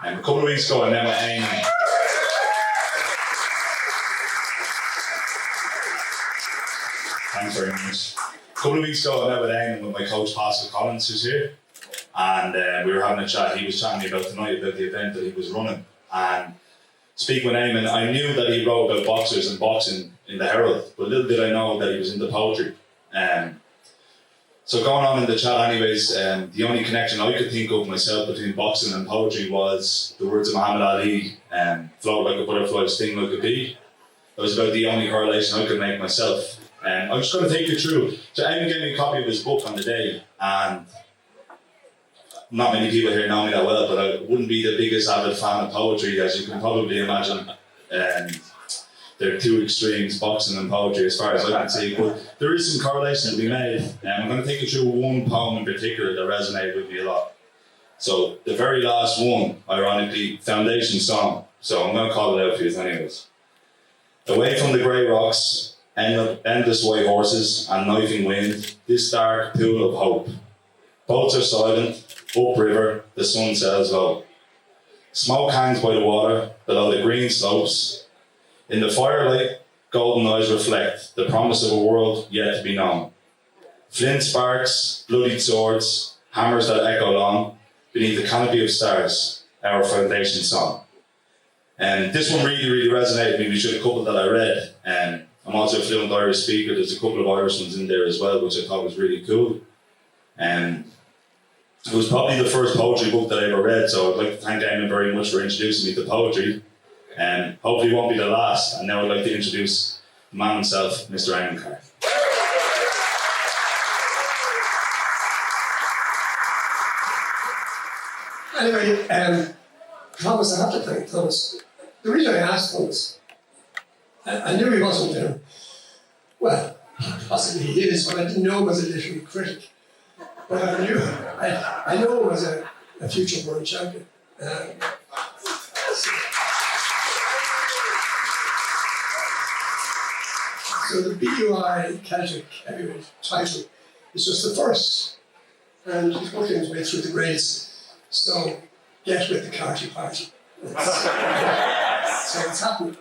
A couple of weeks ago I met with Eamon. Thanks very much. A couple of weeks ago I met with Eamon with my coach Pascal Collins, who's here. And we were having a chat. He was chatting to me about tonight about the event that he was running. And speaking with Eamon, I knew that he wrote about boxers and boxing in the Herald, but little did I know that he was into poetry. So going on in the chat anyways, the only connection I could think of myself between boxing and poetry was the words of Muhammad Ali, float like a butterfly, sting like a bee. That was about the only correlation I could make myself. I'm just going to take you through. So Eamon gave me a copy of his book on the day, and not many people here know me that well, but I wouldn't be the biggest avid fan of poetry, as you can probably imagine. There are two extremes, boxing and poetry, as far as I can see. But there is some correlation to be made. I'm going to take you through one poem in particular that resonated with me a lot. So the very last one, ironically, Foundation Song. So I'm going to call it out for you anyways. Away from the grey rocks, endless white horses and knifing wind, this dark pool of hope. Boats are silent, upriver, the sun sails low. Smoke hangs by the water, below the green slopes. In the firelight, golden eyes reflect the promise of a world yet to be known. Flint sparks, bloodied swords, hammers that echo long, beneath the canopy of stars, our foundation song. And this one really resonated with me. We should a couple that I read. I'm also a fluent Irish speaker. There's a couple of Irish ones in there as well, which I thought was really cool. It was probably the first poetry book that I ever read, so I'd like to thank Eamon very much for introducing me to poetry. And hopefully it won't be the last. And now I'd like to introduce the man himself, Mr. Eamon Carr. Anyway, Thomas, I have to thank Thomas. The reason I asked Thomas, I knew he wasn't there. Well, possibly he is, but I didn't know he was a literary critic. But I know him as a future world champion. So the BUI Celtic heavyweight title is just the first, and he's working his way through the grades. So get with the Carty party. So it's happening.